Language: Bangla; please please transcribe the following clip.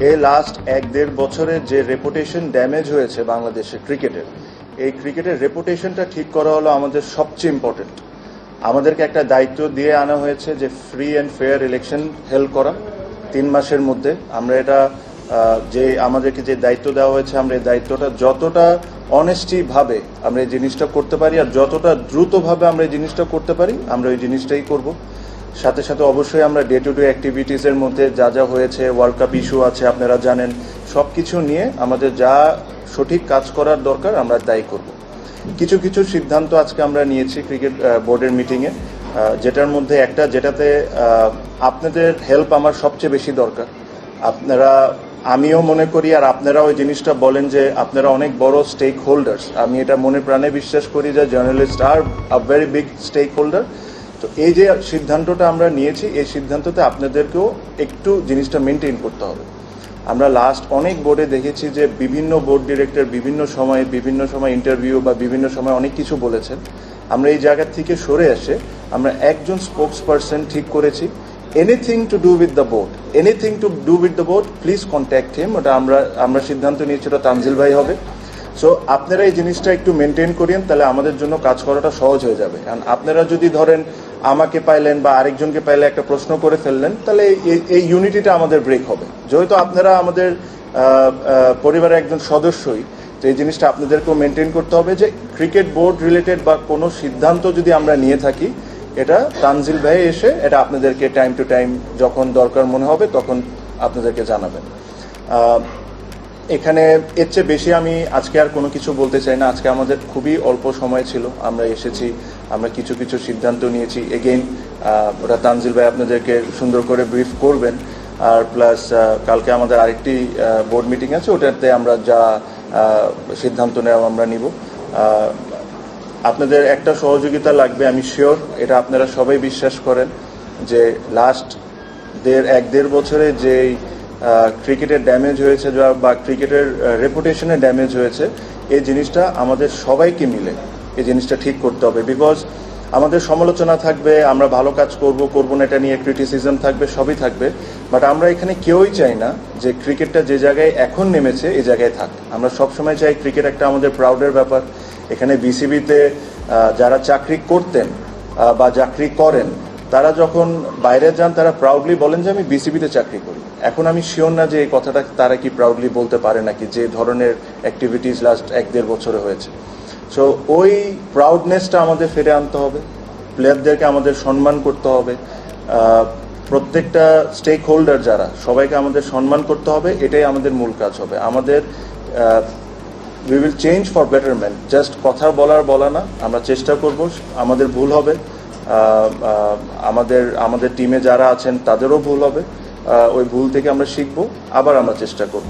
এই লাস্ট 1-1.5 বছরের যে রেপুটেশন ড্যামেজ হয়েছে বাংলাদেশের ক্রিকেটের, এই ক্রিকেটের রেপুটেশনটা ঠিক করা হলো আমাদের সবচেয়ে ইম্পর্টেন্ট। আমাদেরকে একটা দায়িত্ব দিয়ে আনা হয়েছে যে free and fair election held করা 3 মাসের মধ্যে। আমরা এটা যে আমাদেরকে যে দায়িত্ব দেওয়া হয়েছে, আমরা এই দায়িত্বটা যতটা অনেস্টি ভাবে আমরা এই জিনিসটা করতে পারি আর যতটা দ্রুতভাবে আমরা এই জিনিসটা করতে পারি, আমরা ওই জিনিসটাই করব। সাথে সাথে অবশ্যই আমরা ডে টু ডে অ্যাক্টিভিটিসের মধ্যে যা যা হয়েছে, ওয়ার্ল্ড কাপ ইস্যু আছে আপনারা জানেন, সব কিছু নিয়ে আমাদের যা সঠিক কাজ করার দরকার আমরা তাই করব। কিছু কিছু সিদ্ধান্ত আজকে আমরা নিয়েছি ক্রিকেট বোর্ডের মিটিংয়ে, যেটার মধ্যে একটা, যেটাতে আপনাদের হেল্প আমার সবচেয়ে বেশি দরকার। আপনারা, আমিও মনে করি আর আপনারা ওই জিনিসটা বলেন যে আপনারা অনেক বড় স্টেক হোল্ডার্স। আমি এটা মনে প্রাণে বিশ্বাস করি যে journalist are a very big stakeholder. তো এই যে সিদ্ধান্তটা আমরা নিয়েছি, এই সিদ্ধান্ততে আপনাদেরকেও একটু জিনিসটা মেনটেন করতে হবে। আমরা লাস্ট অনেক বোর্ডে দেখেছি যে বিভিন্ন বোর্ড ডিরেক্টর বিভিন্ন সময় ইন্টারভিউ বা বিভিন্ন সময় অনেক কিছু বলেছেন। আমরা এই জায়গা থেকে সরে এসে আমরা একজন স্পোক্স পারসন ঠিক করেছি। Anything to do with the board please contact him. ওটা আমরা সিদ্ধান্ত নিয়েছি ওটা তানজিল ভাই হবে। সো আপনারা এই জিনিসটা একটু মেনটেন করেন, তাহলে আমাদের জন্য কাজ করাটা সহজ হয়ে যাবে। কারণ আপনারা যদি ধরেন আমাকে পাইলেন বা আরেকজনকে পাইলে একটা প্রশ্ন করে ফেললেন, তাহলে এই ইউনিটিটা আমাদের ব্রেক হবে। যেহেতু আপনারা আমাদের পরিবারের একজন সদস্যই, তো এই জিনিসটা আপনাদেরকেও মেনটেন করতে হবে যে ক্রিকেট বোর্ড রিলেটেড বা কোনো সিদ্ধান্ত যদি আমরা নিয়ে থাকি, এটা তানজিল ভাই এসে এটা আপনাদেরকে টাইম টু টাইম যখন দরকার মনে হবে তখন আপনাদেরকে জানাবেন। এখানে এর চেয়ে বেশি আমি আজকে আর কোনো কিছু বলতে চাই না। আজকে আমাদের খুবই অল্প সময় ছিল, আমরা এসেছি, আমরা কিছু কিছু সিদ্ধান্ত নিয়েছি। এগেইন ওটা তানজিল ভাই আপনাদেরকে সুন্দর করে ব্রিফ করবেন। আর প্লাস কালকে আমাদের আরেকটি বোর্ড মিটিং আছে, ওটাতে আমরা যা সিদ্ধান্ত নেওয়া আমরা নিব। আপনাদের একটা সহযোগিতা লাগবে, আমি শিওর, এটা আপনারা সবাই বিশ্বাস করেন যে লাস্ট 1-1.5 বছরে যেই ক্রিকেটের ড্যামেজ হয়েছে বা ক্রিকেটের রেপুটেশনের ড্যামেজ হয়েছে, এই জিনিসটা আমাদের সবাইকে মিলে এই জিনিসটা ঠিক করতে হবে। বিকজ আমাদের সমালোচনা থাকবে, আমরা ভালো কাজ করব না এটা নিয়ে ক্রিটিসিজম থাকবে, সবই থাকবে, বাট আমরা এখানে কেউই চাই না যে ক্রিকেটটা যে জায়গায় এখন নেমেছে এই জায়গায় থাক। আমরা সবসময় চাই ক্রিকেট একটা আমাদের প্রাউডের ব্যাপার। এখানে বিসিবিতে যারা চাকরি করতেন বা চাকরি করেন, তারা যখন বাইরে যান তারা প্রাউডলি বলেন যে আমি বিসিবিতে চাকরি করি। এখন আমি শিওর না যে এই কথাটা তারা কি প্রাউডলি বলতে পারে নাকি, যে ধরনের অ্যাক্টিভিটিস লাস্ট 1-1.5 বছরে হয়েছে। সো ওই প্রাউডনেসটা আমাদের ফিরে আনতে হবে, প্লেয়ারদেরকে আমাদের সম্মান করতে হবে, প্রত্যেকটা স্টেক হোল্ডার যারা, সবাইকে আমাদের সম্মান করতে হবে। এটাই আমাদের মূল কাজ হবে। আমাদের we will change for betterment. Just কথা বলা না, আমরা চেষ্টা করব। আমাদের ভুল হবে, আমাদের টিমে যারা আছেন তাদেরও ভুল হবে, ওই ভুল থেকে আমরা শিখবো, আবার আমরা চেষ্টা করব।